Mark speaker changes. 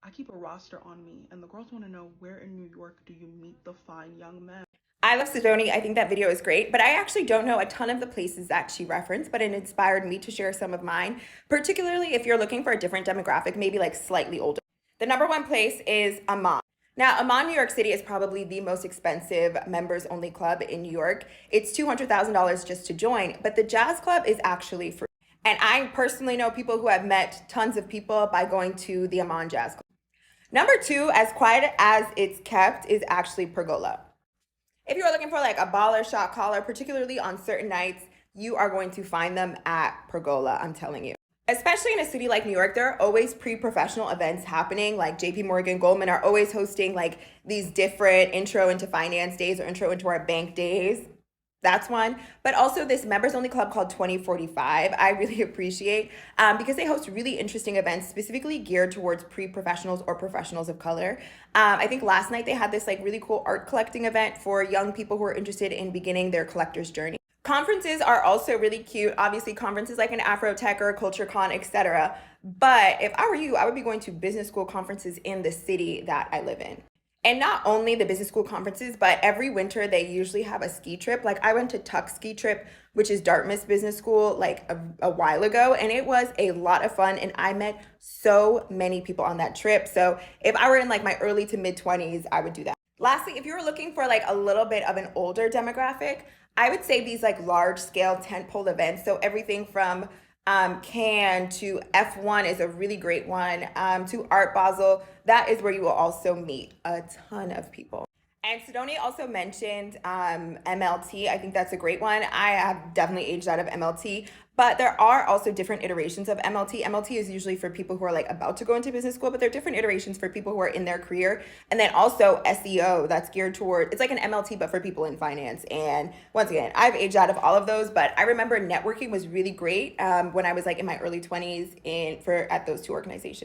Speaker 1: I keep a roster on me, and the girls want to know, where in New York do you meet the fine young men?
Speaker 2: I love Sidoni. I think that video is great, but I actually don't know a ton of the places that she referenced, but it inspired me to share some of mine, particularly if you're looking for a different demographic, maybe like slightly older. The number one place is Amman. Now, Amman, New York City is probably the most expensive members only club in New York. It's $200,000 just to join, but the Jazz Club is actually free. And I personally know people who have met tons of people by going to the Amman Jazz Club. Number two, as quiet as it's kept, is actually Pergola. If you're looking for like a baller shot caller, particularly on certain nights, you are going to find them at Pergola, I'm telling you. Especially in a city like New York, there are always pre-professional events happening. Like JP Morgan, Goldman are always hosting like these different intro into finance days or intro into our bank days. That's one. But also this members only club called 2045, I really appreciate because they host really interesting events specifically geared towards pre-professionals or professionals of color. I think last night they had this like really cool art collecting event for young people who are interested in beginning their collector's journey. Conferences are also really cute. Obviously, conferences like an Afrotech or a CultureCon, etc. But if I were you, I would be going to business school conferences in the city that I live in. And not only the business school conferences, but every winter they usually have a ski trip. Like I went to Tuck Ski Trip, which is Dartmouth's business school, like a while ago, and it was a lot of fun. And I met so many people on that trip. So if I were in like my early to mid 20s, I would do that. Lastly, if you were looking for like a little bit of an older demographic, I would say these like large scale tentpole events. So everything from Cannes to F1 is a really great one, to Art Basel. That is where you will also meet a ton of people. And Sidoni also mentioned MLT. I think that's a great one. I have definitely aged out of MLT, but there are also different iterations of MLT. MLT is usually for people who are like about to go into business school, but there are different iterations for people who are in their career. And then also SEO, that's geared toward, it's like an MLT, but for people in finance. And once again, I've aged out of all of those, but I remember networking was really great when I was like in my early 20s at those two organizations.